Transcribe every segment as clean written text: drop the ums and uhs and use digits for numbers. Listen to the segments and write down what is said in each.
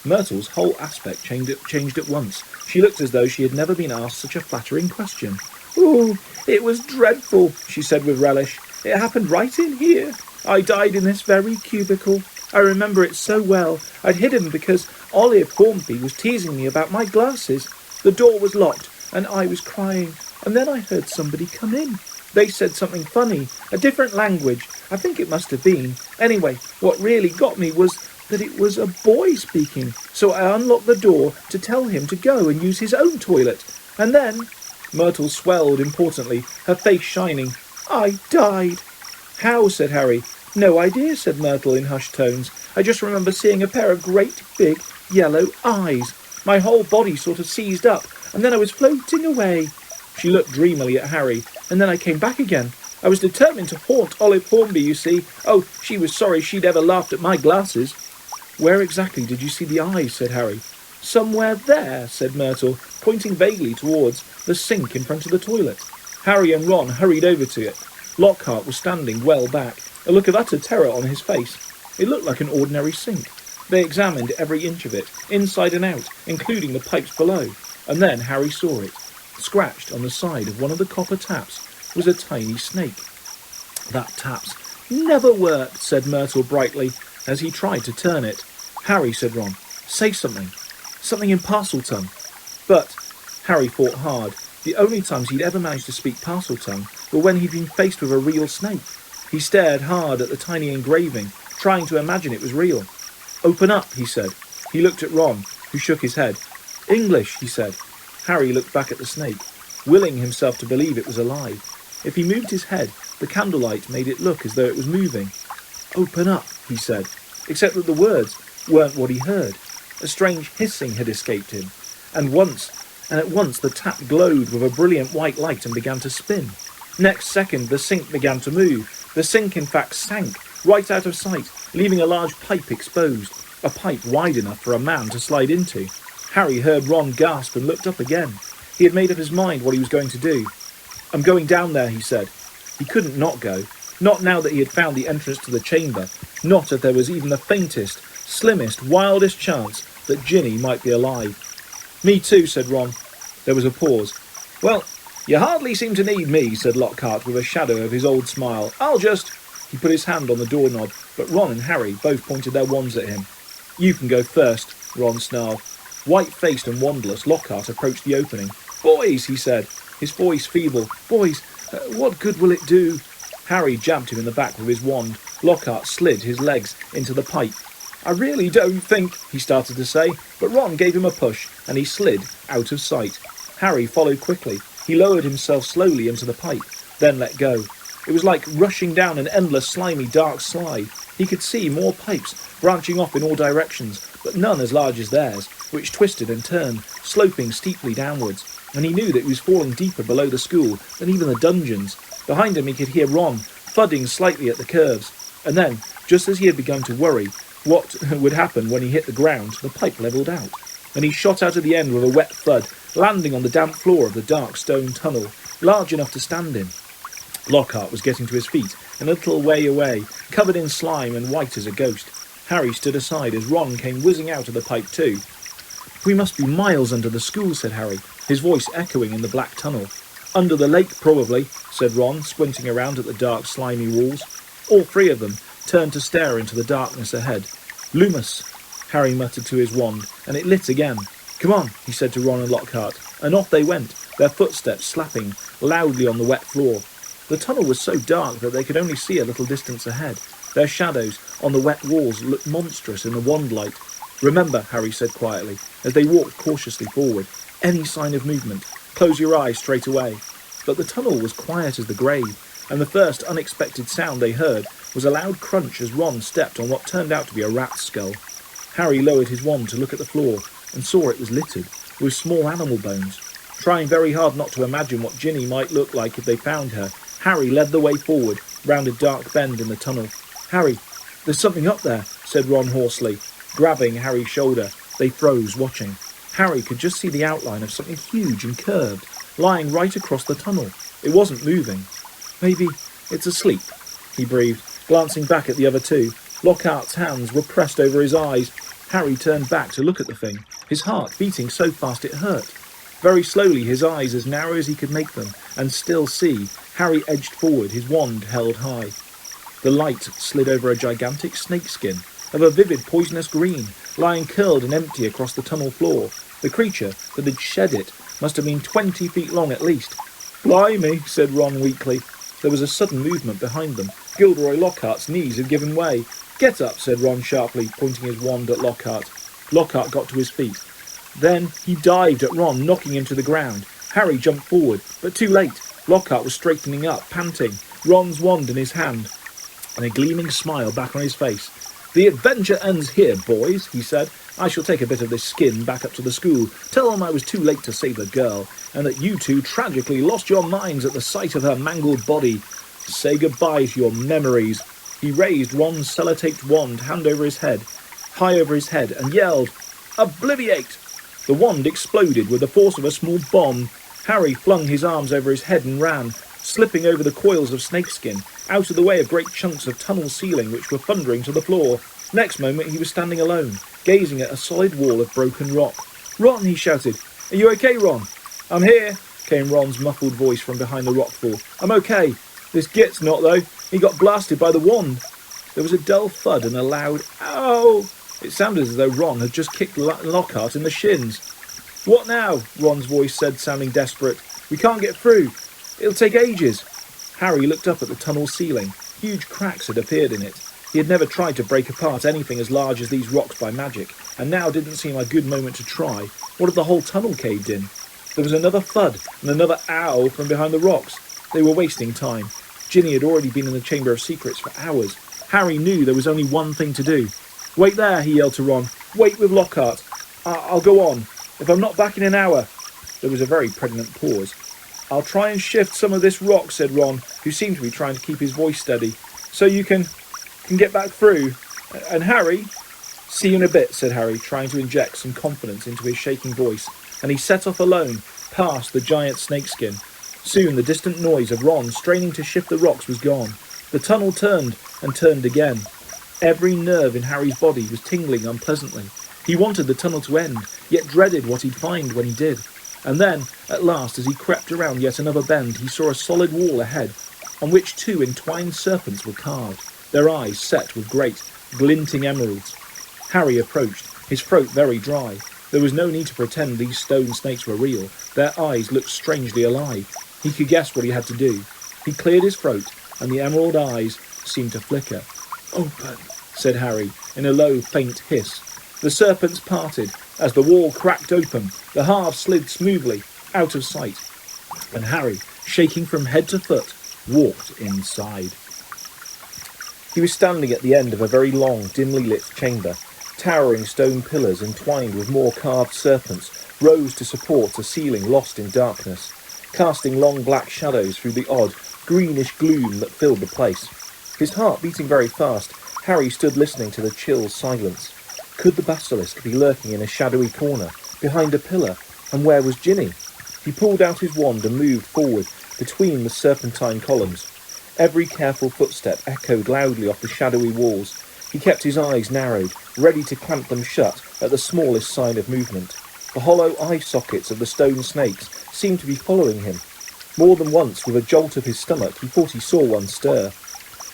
Myrtle's whole aspect changed at once. She looked as though she had never been asked such a flattering question. "Oh, it was dreadful," she said with relish. "It happened right in here. I died in this very cubicle. I remember it so well. I'd hidden because Olive Hornby was teasing me about my glasses. The door was locked, and I was crying. And then I heard somebody come in. They said something funny, a different language. I think it must have been. Anyway, what really got me was that it was a boy speaking. So I unlocked the door to tell him to go and use his own toilet. And then," Myrtle swelled importantly, her face shining, "I died." "How?" said Harry. "No idea," said Myrtle in hushed tones. "I just remember seeing a pair of great big yellow eyes. My whole body sort of seized up, and then I was floating away." She looked dreamily at Harry. "And then I came back again. I was determined to haunt Olive Hornby, you see. Oh, she was sorry she'd ever laughed at my glasses." "Where exactly did you see the eyes?" said Harry. "Somewhere there," said Myrtle, pointing vaguely towards the sink in front of the toilet. Harry and Ron hurried over to it. Lockhart was standing well back, a look of utter terror on his face. It looked like an ordinary sink. They examined every inch of it, inside and out, including the pipes below, and then Harry saw it. Scratched on the side of one of the copper taps was a tiny snake. "That tap's never worked," said Myrtle brightly, as he tried to turn it. "Harry," said Ron, "say something. Something in Parseltongue." But Harry fought hard. The only times he'd ever managed to speak Parseltongue were when he'd been faced with a real snake. He stared hard at the tiny engraving, trying to imagine it was real. "Open up," he said. He looked at Ron, who shook his head. "English," he said. Harry looked back at the snake, willing himself to believe it was alive. If he moved his head, the candlelight made it look as though it was moving. "Open up," he said, except that the words weren't what he heard. A strange hissing had escaped him, and at once the tap glowed with a brilliant white light and began to spin. Next second, the sink began to move. The sink, in fact, sank right out of sight, leaving a large pipe exposed, a pipe wide enough for a man to slide into. Harry heard Ron gasp and looked up again. He had made up his mind what he was going to do. "I'm going down there," he said. He couldn't not go. Not now that he had found the entrance to the chamber. Not if there was even the faintest, slimmest, wildest chance that Ginny might be alive. "Me too," said Ron. There was a pause. "Well, you hardly seem to need me," said Lockhart with a shadow of his old smile. "I'll just—" He put his hand on the doorknob, but Ron and Harry both pointed their wands at him. "You can go first," Ron snarled. White-faced and wandless, Lockhart approached the opening. "Boys," he said, his voice feeble. "Boys, what good will it do?" Harry jabbed him in the back with his wand. Lockhart slid his legs into the pipe. "I really don't think—" he started to say, but Ron gave him a push, and he slid out of sight. Harry followed quickly. He lowered himself slowly into the pipe, then let go. It was like rushing down an endless, slimy, dark slide. He could see more pipes branching off in all directions, but none as large as theirs, which twisted and turned, sloping steeply downwards. And he knew that he was falling deeper below the school than even the dungeons. Behind him he could hear Ron thudding slightly at the curves. And then, just as he had begun to worry what would happen when he hit the ground, the pipe levelled out, and he shot out of the end with a wet thud, landing on the damp floor of the dark stone tunnel, large enough to stand in. Lockhart was getting to his feet, and a little way away, covered in slime and white as a ghost. Harry stood aside as Ron came whizzing out of the pipe too. "We must be miles under the school," said Harry, his voice echoing in the black tunnel. "Under the lake, probably," said Ron, squinting around at the dark, slimy walls. All three of them turned to stare into the darkness ahead. "Loomis," Harry muttered to his wand, and it lit again. "Come on," he said to Ron and Lockhart, and off they went, their footsteps slapping loudly on the wet floor. The tunnel was so dark that they could only see a little distance ahead. Their shadows on the wet walls looked monstrous in the wand light. "Remember," Harry said quietly, as they walked cautiously forward, "any sign of movement, close your eyes straight away." But the tunnel was quiet as the grave, and the first unexpected sound they heard was a loud crunch as Ron stepped on what turned out to be a rat's skull. Harry lowered his wand to look at the floor, and saw it was littered with small animal bones. Trying very hard not to imagine what Ginny might look like if they found her, Harry led the way forward, round a dark bend in the tunnel. "Harry, there's something up there," said Ron hoarsely. Grabbing Harry's shoulder, they froze, watching. Harry could just see the outline of something huge and curved, lying right across the tunnel. It wasn't moving. "Maybe it's asleep," he breathed, glancing back at the other two. Lockhart's hands were pressed over his eyes. Harry turned back to look at the thing, his heart beating so fast it hurt. Very slowly, his eyes as narrow as he could make them, and still see, Harry edged forward, his wand held high. The light slid over a gigantic snakeskin, of a vivid poisonous green, lying curled and empty across the tunnel floor. The creature that had shed it must have been 20 feet long at least. "Blimey," said Ron weakly. There was a sudden movement behind them. Gilderoy Lockhart's knees had given way. "Get up," said Ron sharply, pointing his wand at Lockhart. Lockhart got to his feet. Then he dived at Ron, knocking him to the ground. Harry jumped forward, but too late. Lockhart was straightening up, panting, Ron's wand in his hand, and a gleaming smile back on his face. "The adventure ends here, boys," he said. "I shall take a bit of this skin back up to the school, tell them I was too late to save the girl, and that you two tragically lost your minds at the sight of her mangled body. Say goodbye to your memories." He raised Ron's sellotaped wand high over his head, and yelled, "Obliviate!" The wand exploded with the force of a small bomb. Harry flung his arms over his head and ran, slipping over the coils of snakeskin, out of the way of great chunks of tunnel ceiling which were thundering to the floor. Next moment he was standing alone, gazing at a solid wall of broken rock. "Ron," he shouted. "Are you okay, Ron?" "I'm here," came Ron's muffled voice from behind the rockfall. "I'm okay. This Git's not, though. He got blasted by the wand." There was a dull thud and a loud "Ow!" It sounded as though Ron had just kicked Lockhart in the shins. "What now?" Ron's voice said, sounding desperate. "We can't get through. It'll take ages." Harry looked up at the tunnel ceiling. Huge cracks had appeared in it. He had never tried to break apart anything as large as these rocks by magic, and now didn't seem a good moment to try. What if the whole tunnel caved in? There was another thud and another ow from behind the rocks. They were wasting time. Ginny had already been in the Chamber of Secrets for hours. Harry knew there was only one thing to do. "Wait there," he yelled to Ron. "Wait with Lockhart. I'll go on. If I'm not back in an hour." There was a very pregnant pause. "I'll try and shift some of this rock," said Ron, who seemed to be trying to keep his voice steady, "so you can get back through. And Harry—" "See you in a bit," said Harry, trying to inject some confidence into his shaking voice, and he set off alone, past the giant snakeskin. Soon the distant noise of Ron straining to shift the rocks was gone. The tunnel turned and turned again. Every nerve in Harry's body was tingling unpleasantly. He wanted the tunnel to end, yet dreaded what he'd find when he did. And then, at last, as he crept around yet another bend, he saw a solid wall ahead, on which two entwined serpents were carved, their eyes set with great, glinting emeralds. Harry approached, his throat very dry. There was no need to pretend these stone snakes were real. Their eyes looked strangely alive. He could guess what he had to do. He cleared his throat, and the emerald eyes seemed to flicker. "Open," said Harry, in a low, faint hiss. The serpents parted. As the wall cracked open, the halves slid smoothly out of sight, and Harry, shaking from head to foot, walked inside. He was standing at the end of a very long, dimly lit chamber. Towering stone pillars entwined with more carved serpents rose to support a ceiling lost in darkness, casting long black shadows through the odd, greenish gloom that filled the place. His heart beating very fast, Harry stood listening to the chill silence. Could the basilisk be lurking in a shadowy corner, behind a pillar, and where was Ginny? He pulled out his wand and moved forward between the serpentine columns. Every careful footstep echoed loudly off the shadowy walls. He kept his eyes narrowed, ready to clamp them shut at the smallest sign of movement. The hollow eye sockets of the stone snakes seemed to be following him. More than once, with a jolt of his stomach, he thought he saw one stir.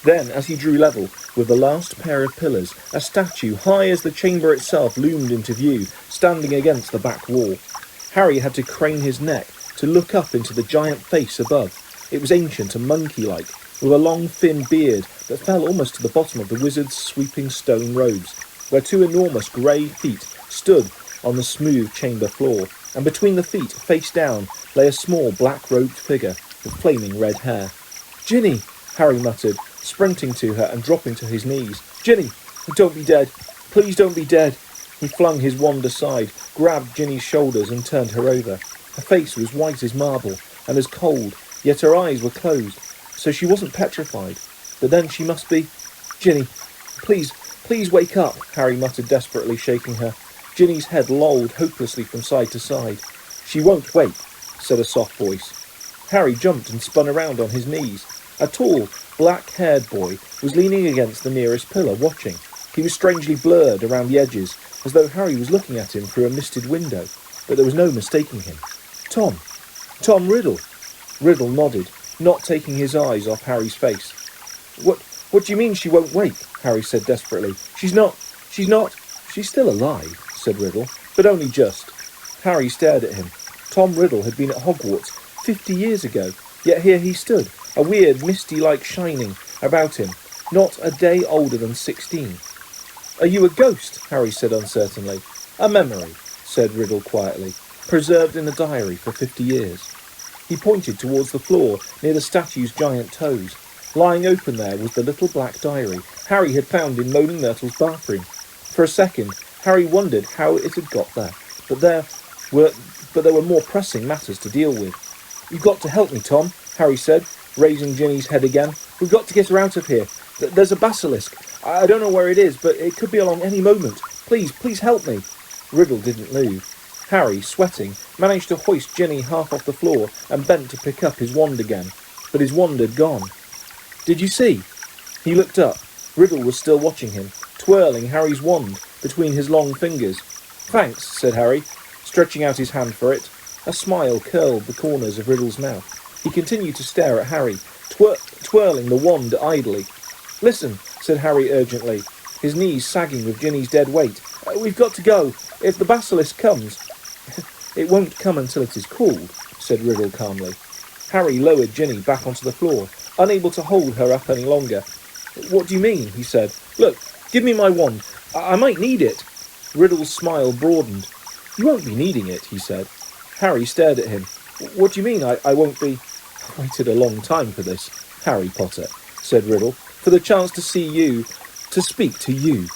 Then, as he drew level with the last pair of pillars, a statue high as the chamber itself loomed into view, standing against the back wall. Harry had to crane his neck to look up into the giant face above. It was ancient and monkey-like, with a long thin beard that fell almost to the bottom of the wizard's sweeping stone robes, where two enormous grey feet stood on the smooth chamber floor, and between the feet, face down, lay a small black-robed figure with flaming red hair. "Ginny!" Harry muttered, sprinting to her and dropping to his knees. "Ginny! Don't be dead! Please don't be dead!" He flung his wand aside, grabbed Ginny's shoulders and turned her over. Her face was white as marble and as cold, yet her eyes were closed, so she wasn't petrified. But then she must be... "Ginny, please wake up," Harry muttered desperately, shaking her. Ginny's head lolled hopelessly from side to side. "She won't wake," said a soft voice. Harry jumped and spun around on his knees. A tall, black-haired boy was leaning against the nearest pillar, watching. He was strangely blurred around the edges, as though Harry was looking at him through a misted window, but there was no mistaking him. Tom! Tom Riddle! Riddle nodded, not taking his eyes off Harry's face. What do you mean she won't wake? Harry said desperately. She's not... She's still alive, said Riddle, but only just. Harry stared at him. Tom Riddle had been at Hogwarts 50 years ago, yet here he stood, a weird misty-like shining about him, not a day older than 16. Are you a ghost? Harry said uncertainly. A memory, said Riddle quietly, preserved in a diary for 50 years. He pointed towards the floor near the statue's giant toes. Lying open there was the little black diary Harry had found in Moaning Myrtle's bathroom. For a second, Harry wondered how it had got there, but there were more pressing matters to deal with. You've got to help me, Tom, Harry said, raising Ginny's head again. We've got to get her out of here. There's a basilisk. I don't know where it is, but it could be along any moment. Please help me. Riddle didn't move. Harry, sweating, managed to hoist Ginny half off the floor and bent to pick up his wand again, but his wand had gone. Did you see? He looked up. Riddle was still watching him, twirling Harry's wand between his long fingers. Thanks, said Harry, stretching out his hand for it. A smile curled the corners of Riddle's mouth. He continued to stare at Harry, twirling the wand idly. Listen, said Harry urgently, his knees sagging with Ginny's dead weight. We've got to go. If the basilisk comes... It won't come until it is called, said Riddle calmly. Harry lowered Ginny back onto the floor, unable to hold her up any longer. What do you mean? He said. Look, give me my wand. I might need it. Riddle's smile broadened. You won't be needing it, he said. Harry stared at him. What do you mean I won't be... I waited a long time for this, Harry Potter, said Riddle, for the chance to see you, to speak to you.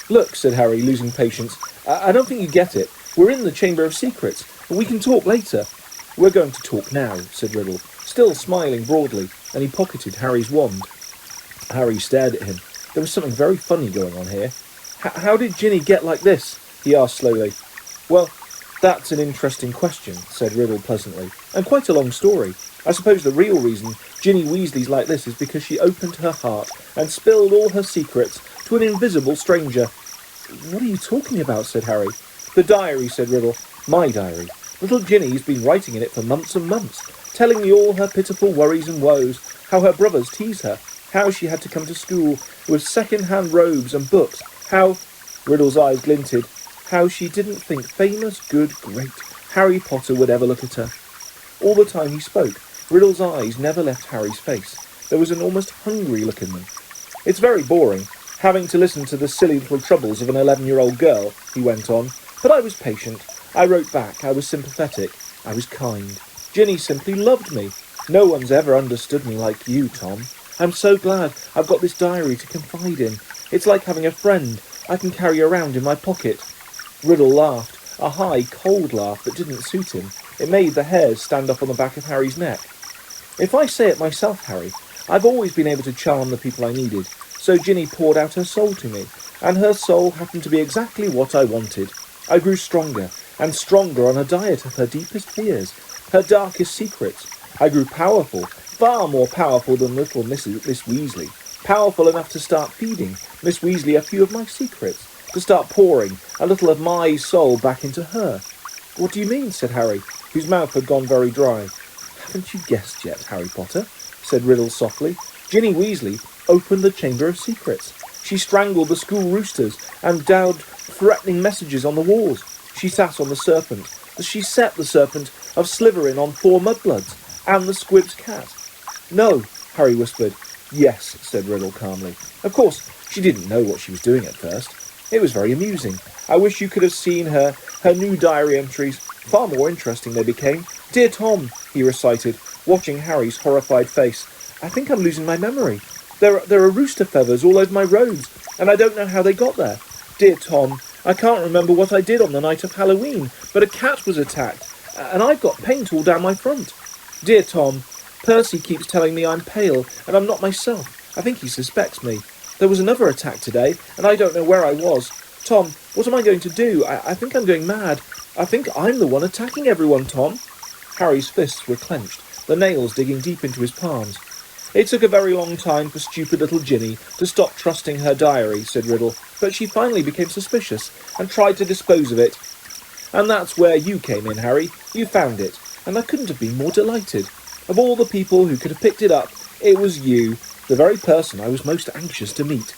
Look, said Harry, losing patience, I don't think you get it. We're in the Chamber of Secrets. We can talk later. We're going to talk now, said Riddle, still smiling broadly, and he pocketed Harry's wand. Harry stared at him. There was something very funny going on here. How did Ginny get like this? He asked slowly. Well, that's an interesting question, said Riddle pleasantly, and quite a long story. I suppose the real reason Ginny Weasley's like this is because she opened her heart and spilled all her secrets to an invisible stranger. What are you talking about? Said Harry. The diary, said Riddle. My diary. Little Ginny's been writing in it for months and months, telling me all her pitiful worries and woes, how her brothers tease her, how she had to come to school with second-hand robes and books, how... Riddle's eyes glinted. How she didn't think famous, good, great Harry Potter would ever look at her. All the time he spoke, Riddle's eyes never left Harry's face. There was an almost hungry look in them. It's very boring, having to listen to the silly little troubles of an 11-year-old girl, he went on, but I was patient. I wrote back. I was sympathetic. I was kind. Ginny simply loved me. No one's ever understood me like you, Tom. I'm so glad I've got this diary to confide in. It's like having a friend I can carry around in my pocket. Riddle laughed, a high, cold laugh that didn't suit him. It made the hairs stand up on the back of Harry's neck. If I say it myself, Harry, I've always been able to charm the people I needed. So Ginny poured out her soul to me, and her soul happened to be exactly what I wanted. I grew stronger and stronger on a diet of her deepest fears, her darkest secrets. I grew powerful, far more powerful than little Miss Weasley, powerful enough to start feeding Miss Weasley a few of my secrets, to start pouring a little of my soul back into her. What do you mean? Said Harry, whose mouth had gone very dry. Haven't you guessed yet, Harry Potter? Said Riddle softly. Ginny Weasley opened the Chamber of Secrets. She strangled the school roosters and daubed threatening messages on the walls. She sat on the serpent. She set the serpent of Slytherin on 4 mudbloods and the Squib's cat. No, Harry whispered. Yes, said Riddle calmly. Of course, she didn't know what she was doing at first. It was very amusing. I wish you could have seen her new diary entries. Far more interesting they became. Dear Tom, he recited, watching Harry's horrified face. I think I'm losing my memory. There are rooster feathers all over my robes, and I don't know how they got there. Dear Tom, I can't remember what I did on the night of Halloween, but a cat was attacked, and I've got paint all down my front. Dear Tom, Percy keeps telling me I'm pale, and I'm not myself. I think he suspects me. There was another attack today, and I don't know where I was. Tom, what am I going to do? I think I'm going mad. I think I'm the one attacking everyone, Tom. Harry's fists were clenched, the nails digging deep into his palms. It took a very long time for stupid little Ginny to stop trusting her diary, said Riddle. but she finally became suspicious and tried to dispose of it. And that's where you came in, Harry. You found it, and I couldn't have been more delighted. Of all the people who could have picked it up, it was you, the very person I was most anxious to meet.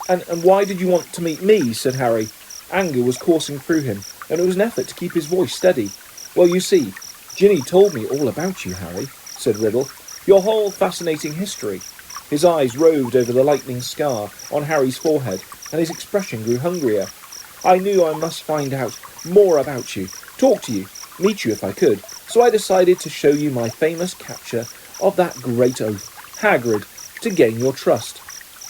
And why did you want to meet me? Said Harry. Anger was coursing through him, and it was an effort to keep his voice steady. Well, you see, Ginny told me all about you, Harry, said Riddle. Your whole fascinating history. His eyes roved over the lightning scar on Harry's forehead, and his expression grew hungrier. I knew I must find out more about you, talk to you, meet you if I could, so I decided to show you my famous capture of that great oaf, Hagrid, to gain your trust.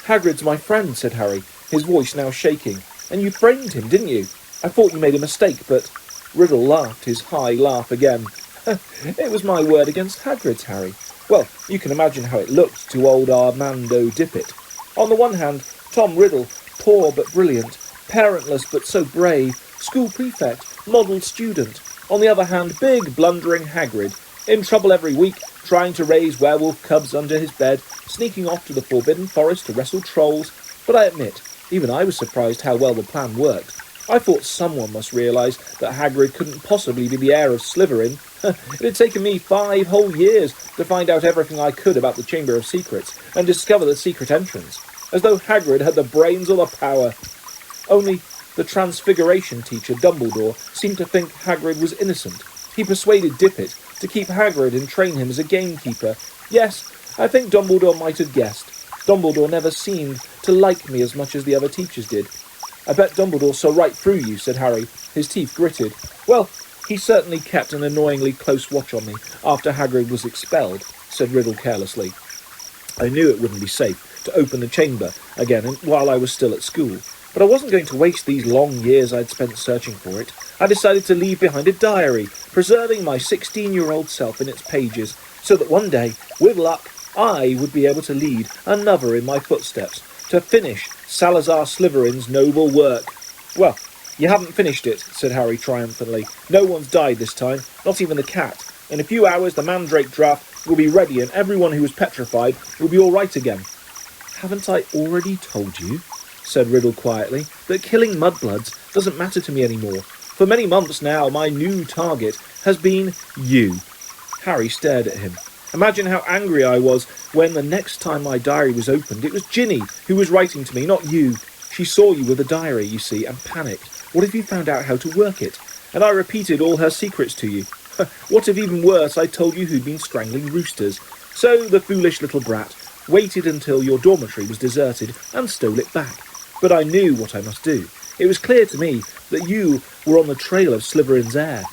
Hagrid's my friend, said Harry, his voice now shaking. And you framed him, didn't you? I thought you made a mistake, but... Riddle laughed his high laugh again. It was my word against Hagrid's, Harry. Well, you can imagine how it looked to old Armando Dippet. On the one hand, Tom Riddle, poor but brilliant, parentless but so brave, school prefect, model student. On the other hand, big, blundering Hagrid, in trouble every week, trying to raise werewolf cubs under his bed, sneaking off to the Forbidden Forest to wrestle trolls. But I admit, even I was surprised how well the plan worked. I thought someone must realise that Hagrid couldn't possibly be the heir of Slytherin. It had taken me 5 whole years to find out everything I could about the Chamber of Secrets and discover the secret entrance, as though Hagrid had the brains or the power. Only the Transfiguration teacher, Dumbledore, seemed to think Hagrid was innocent. He persuaded Dippet to keep Hagrid and train him as a gamekeeper. Yes, I think Dumbledore might have guessed. Dumbledore never seemed to like me as much as the other teachers did. I bet Dumbledore saw right through you, said Harry, his teeth gritted. Well, he certainly kept an annoyingly close watch on me after Hagrid was expelled, said Riddle carelessly. I knew it wouldn't be safe to open the chamber again while I was still at school, but I wasn't going to waste these long years I'd spent searching for it. I decided to leave behind a diary, preserving my 16-year-old self in its pages, so that one day, with luck, I would be able to lead another in my footsteps, to finish Salazar Slytherin's noble work. Well, you haven't finished it, said Harry triumphantly. No one's died this time, not even the cat. In a few hours the Mandrake draft will be ready and everyone who was petrified will be all right again. Haven't I already told you, said Riddle quietly, that killing mudbloods doesn't matter to me anymore? For many months now my new target has been you. Harry stared at him. Imagine how angry I was when the next time my diary was opened, it was Ginny who was writing to me, not you. She saw you with the diary, you see, and panicked. What if you found out how to work it? And I repeated all her secrets to you. What if, even worse, I told you who'd been strangling roosters? So the foolish little brat waited until your dormitory was deserted and stole it back. But I knew what I must do. It was clear to me that you were on the trail of Slytherin's heir.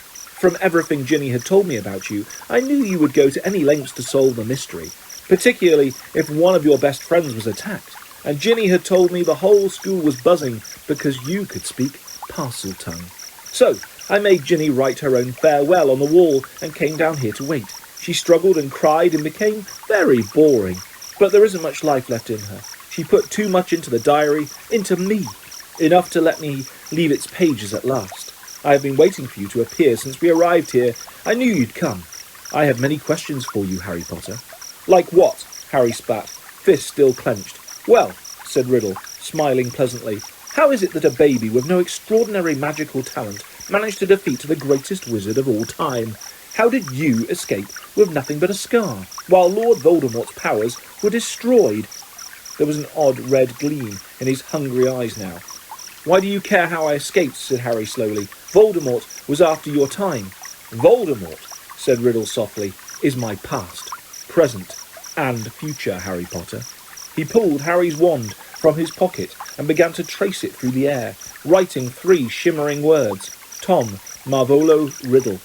From everything Ginny had told me about you, I knew you would go to any lengths to solve the mystery, particularly if one of your best friends was attacked. And Ginny had told me the whole school was buzzing because you could speak parcel tongue. So I made Ginny write her own farewell on the wall and came down here to wait. She struggled and cried and became very boring. But there isn't much life left in her. She put too much into the diary, into me, enough to let me leave its pages at last. I have been waiting for you to appear since we arrived here. I knew you'd come. I have many questions for you, Harry Potter. Like what? Harry spat, fist still clenched. Well, said Riddle, smiling pleasantly, how is it that a baby with no extraordinary magical talent managed to defeat the greatest wizard of all time? How did you escape with nothing but a scar, while Lord Voldemort's powers were destroyed? There was an odd red gleam in his hungry eyes now. Why do you care how I escaped? Said Harry slowly. Voldemort was after your time. Voldemort, said Riddle softly, is my past, present, and future, Harry Potter. He pulled Harry's wand from his pocket and began to trace it through the air, writing 3 shimmering words, Tom Marvolo Riddle.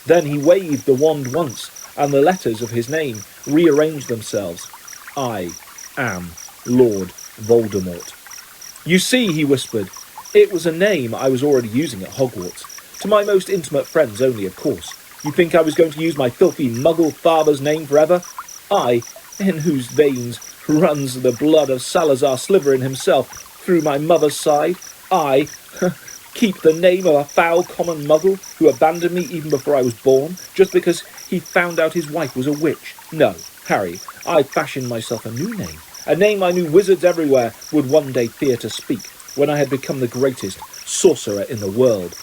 Then he waved the wand once, and the letters of his name rearranged themselves. I am Lord Voldemort. You see, he whispered, it was a name I was already using at Hogwarts. To my most intimate friends only, of course. You think I was going to use my filthy muggle father's name forever? I, in whose veins runs the blood of Salazar Slytherin himself through my mother's side? I keep the name of a foul common muggle who abandoned me even before I was born, just because he found out his wife was a witch? No, Harry, I fashioned myself a new name. A name I knew wizards everywhere would one day fear to speak. when I had become the greatest sorcerer in the world.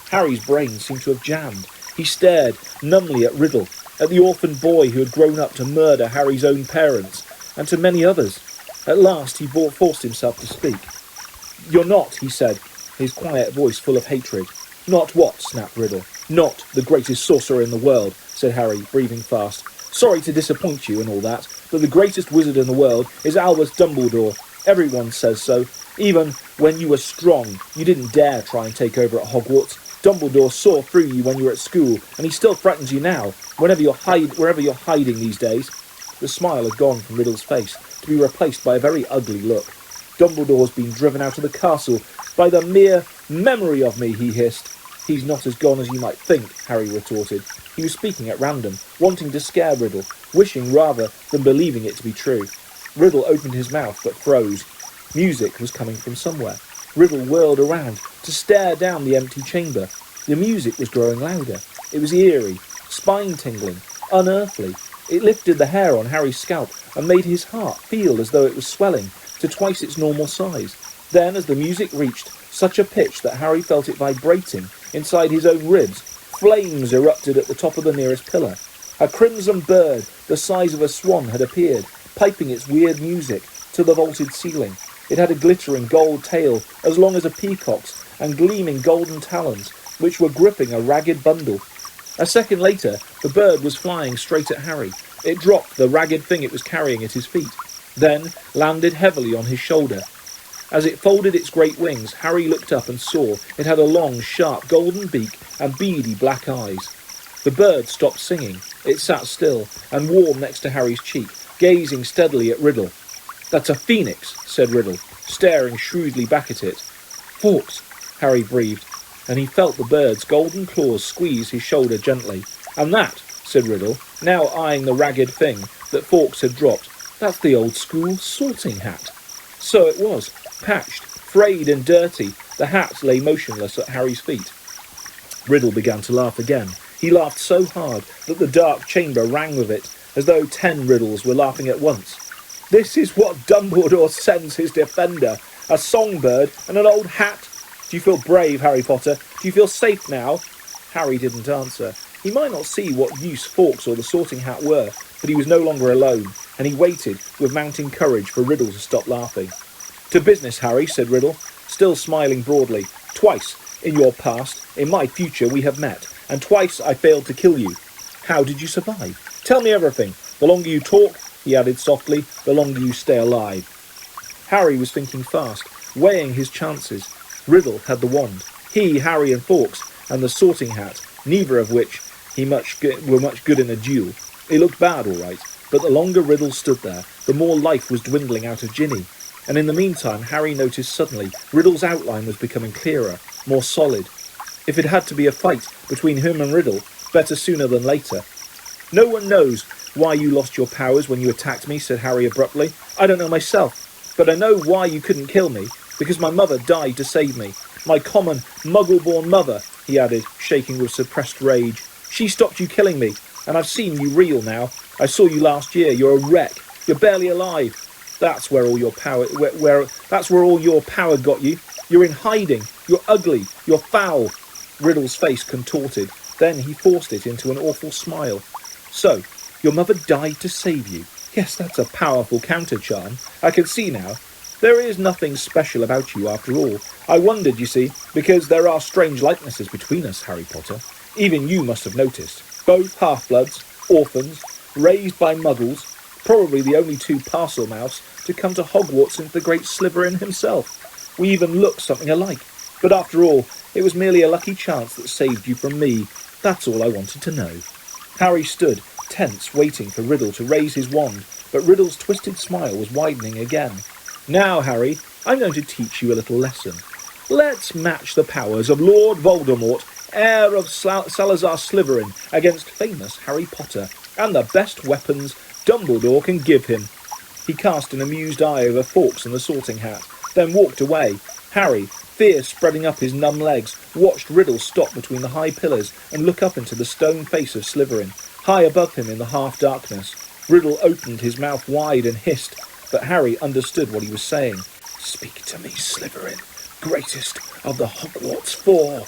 Harry's brain seemed to have jammed. He stared numbly at Riddle, at the orphan boy who had grown up to murder Harry's own parents, and to many others. At last he forced himself to speak. "You're not," he said, his quiet voice full of hatred. "Not what?" snapped Riddle. "Not the greatest sorcerer in the world," said Harry, breathing fast. "Sorry to disappoint you and all that, but the greatest wizard in the world is Albus Dumbledore. Everyone says so. Even when you were strong, you didn't dare try and take over at Hogwarts. Dumbledore saw through you when you were at school, and he still threatens you now, wherever you're hiding these days." The smile had gone from Riddle's face, to be replaced by a very ugly look. "Dumbledore's been driven out of the castle by the mere memory of me," he hissed. "He's not as gone as you might think," Harry retorted. He was speaking at random, wanting to scare Riddle, wishing rather than believing it to be true. Riddle opened his mouth but froze. Music was coming from somewhere. Riddle whirled around to stare down the empty chamber. The music was growing louder. It was eerie, spine-tingling, unearthly. It lifted the hair on Harry's scalp and made his heart feel as though it was swelling to twice its normal size. Then, as the music reached such a pitch that Harry felt it vibrating inside his own ribs, flames erupted at the top of the nearest pillar. A crimson bird, the size of a swan, had appeared, piping its weird music to the vaulted ceiling. It had a glittering gold tail as long as a peacock's and gleaming golden talons, which were gripping a ragged bundle. A second later, the bird was flying straight at Harry. It dropped the ragged thing it was carrying at his feet, then landed heavily on his shoulder. As it folded its great wings, Harry looked up and saw it had a long, sharp golden beak and beady black eyes. The bird stopped singing. It sat still and warm next to Harry's cheek, gazing steadily at Riddle. "That's a phoenix," said Riddle, staring shrewdly back at it. "Fawkes," Harry breathed, and he felt the bird's golden claws squeeze his shoulder gently. "And that," said Riddle, now eyeing the ragged thing that Fawkes had dropped, "that's the old-school sorting hat." So it was. Patched, frayed and dirty, the hat lay motionless at Harry's feet. Riddle began to laugh again. He laughed so hard that the dark chamber rang with it, as though 10 Riddles were laughing at once. "This is what Dumbledore sends his defender, a songbird and an old hat. Do you feel brave, Harry Potter? Do you feel safe now?" Harry didn't answer. He might not see what use Fawkes or the sorting hat were, but he was no longer alone, and he waited with mounting courage for Riddle to stop laughing. "To business, Harry," said Riddle, still smiling broadly. "Twice, in your past, in my future, we have met, and twice I failed to kill you. How did you survive? Tell me everything. The longer you talk," he added softly, "the longer you stay alive." Harry was thinking fast, weighing his chances. Riddle had the wand. He, Harry and Fawkes, and the sorting hat, neither of which were much good in a duel. It looked bad, all right, but the longer Riddle stood there, the more life was dwindling out of Ginny. And in the meantime, Harry noticed suddenly Riddle's outline was becoming clearer, more solid. If it had to be a fight between him and Riddle, better sooner than later. "No one knows why you lost your powers when you attacked me," said Harry abruptly. "I don't know myself, but I know why you couldn't kill me, because my mother died to save me. My common, muggle-born mother," he added, shaking with suppressed rage. "She stopped you killing me, and I've seen you real now. I saw you last year. You're a wreck. You're barely alive. That's where all your power that's where all your power got you. You're in hiding. You're ugly. You're foul." Riddle's face contorted. Then he forced it into an awful smile. "So, your mother died to save you. Yes, that's a powerful counter-charm. I can see now. There is nothing special about you after all. I wondered, you see, because there are strange likenesses between us, Harry Potter. Even you must have noticed. Both half-bloods, orphans, raised by muggles, probably the only 2 Parselmouths to come to Hogwarts since the great Slytherin himself. We even look something alike. But after all, it was merely a lucky chance that saved you from me. That's all I wanted to know." Harry stood, tense, waiting for Riddle to raise his wand, but Riddle's twisted smile was widening again. "Now, Harry, I'm going to teach you a little lesson. Let's match the powers of Lord Voldemort, heir of Salazar Slytherin, against famous Harry Potter, and the best weapons Dumbledore can give him." He cast an amused eye over Fawkes and the sorting hat, then walked away. Harry, fear spreading up his numb legs, watched Riddle stop between the high pillars and look up into the stone face of Slytherin. High above him in the half-darkness, Riddle opened his mouth wide and hissed, but Harry understood what he was saying. "Speak to me, Slytherin. greatest of the Hogwarts Four.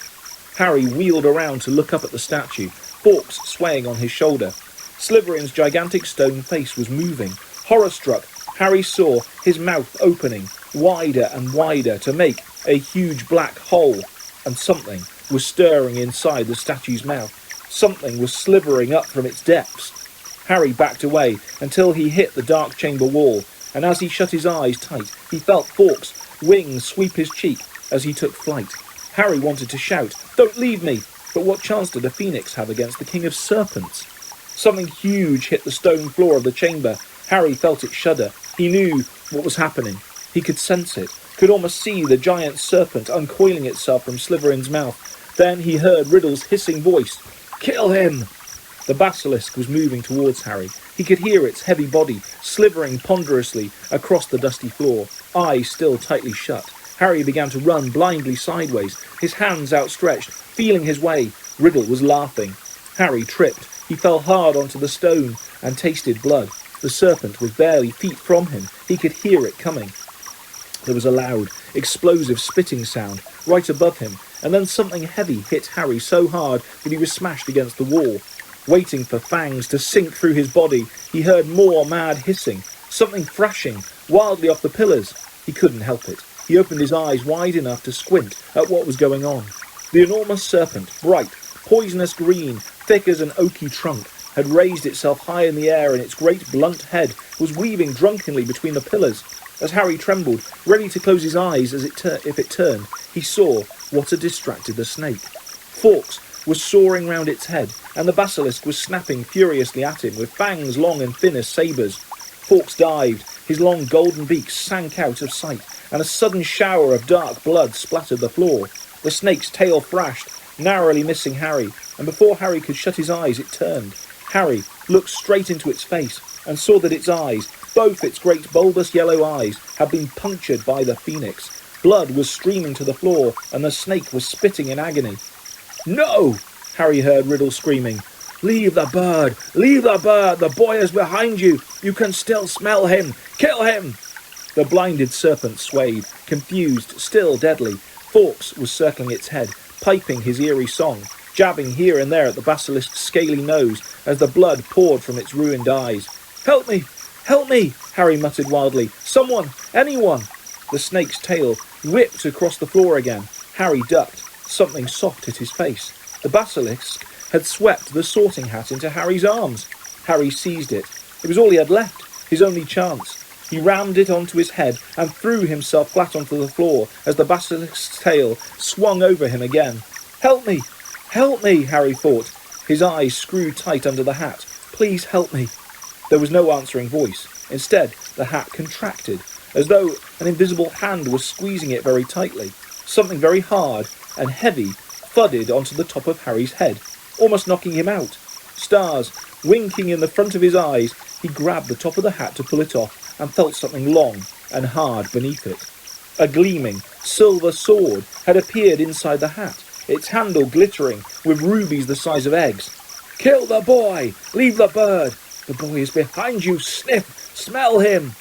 Harry wheeled around to look up at the statue, Fawkes swaying on his shoulder. Slytherin's gigantic stone face was moving. Horror-struck, Harry saw his mouth opening wider and wider to make a huge black hole, and something was stirring inside the statue's mouth. Something was slithering up from its depths. Harry backed away until he hit the dark chamber wall, and as he shut his eyes tight, he felt Fawkes' wings sweep his cheek as he took flight. Harry wanted to shout, "Don't leave me!" But what chance did a phoenix have against the King of Serpents? Something huge hit the stone floor of the chamber. Harry felt it shudder. He knew what was happening. He could sense it, could almost see the giant serpent uncoiling itself from Slytherin's mouth. Then he heard Riddle's hissing voice. "Kill him!" The basilisk was moving towards Harry. He could hear its heavy body slithering ponderously across the dusty floor, eyes still tightly shut. Harry began to run blindly sideways, his hands outstretched, feeling his way. Riddle was laughing. Harry tripped. He fell hard onto the stone and tasted blood. The serpent was barely feet from him. He could hear it coming. There was a loud, explosive spitting sound right above him, and then something heavy hit Harry so hard that he was smashed against the wall. Waiting for fangs to sink through his body, he heard more mad hissing, something thrashing wildly off the pillars. He couldn't help it. He opened his eyes wide enough to squint at what was going on. The enormous serpent, bright, poisonous green, thick as an oaky trunk, had raised itself high in the air, and its great blunt head was weaving drunkenly between the pillars. As Harry trembled, ready to close his eyes if it turned, he saw what had distracted the snake. Fawkes was soaring round its head, and the basilisk was snapping furiously at him, with fangs long and thin as sabres. Fawkes dived, his long golden beak sank out of sight, and a sudden shower of dark blood splattered the floor. The snake's tail thrashed, narrowly missing Harry, and before Harry could shut his eyes it turned. Harry looked straight into its face, and saw that its eyes, both its great bulbous yellow eyes, had been punctured by the phoenix. Blood was streaming to the floor, and the snake was spitting in agony. "No!" Harry heard Riddle screaming. "Leave the bird! Leave the bird! The boy is behind you! You can still smell him! Kill him!" The blinded serpent swayed, confused, still deadly. Fawkes was circling its head, piping his eerie song, jabbing here and there at the basilisk's scaly nose as the blood poured from its ruined eyes. "Help me! Help me!" Harry muttered wildly. "Someone! Anyone!" The snake's tail whipped across the floor again. Harry ducked. Something soft hit his face. The basilisk had swept the sorting hat into Harry's arms. Harry seized it. It was all he had left, his only chance. He rammed it onto his head and threw himself flat onto the floor as the basilisk's tail swung over him again. "Help me! Help me!" Harry thought, his eyes screwed tight under the hat. "Please help me." There was no answering voice. Instead, the hat contracted, as though an invisible hand was squeezing it very tightly. Something very hard and heavy thudded onto the top of Harry's head, almost knocking him out. Stars winking in the front of his eyes, he grabbed the top of the hat to pull it off and felt something long and hard beneath it. A gleaming silver sword had appeared inside the hat, its handle glittering with rubies the size of eggs. "Kill the boy! Leave the bird! The boy is behind you! Sniff! Smell him!"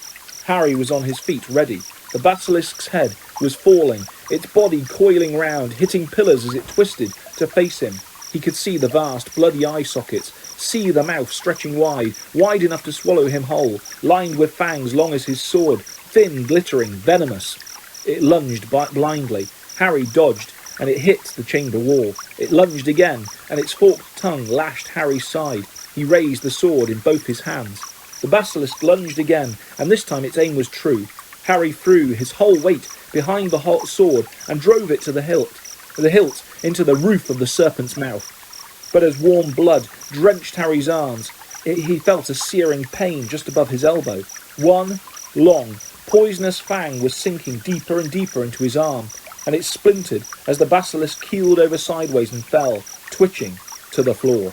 Harry was on his feet, ready. The basilisk's head was falling, its body coiling round, hitting pillars as it twisted to face him. He could see the vast, bloody eye sockets, see the mouth stretching wide, wide enough to swallow him whole, lined with fangs long as his sword, thin, glittering, venomous. It lunged blindly. Harry dodged, and it hit the chamber wall. It lunged again, and its forked tongue lashed Harry's side. He raised the sword in both his hands. The basilisk lunged again, and this time its aim was true. Harry threw his whole weight behind the hot sword and drove it to the hilt into the roof of the serpent's mouth. But as warm blood drenched Harry's arms, he felt a searing pain just above his elbow. One long, poisonous fang was sinking deeper and deeper into his arm, and it splintered as the basilisk keeled over sideways and fell, twitching, to the floor.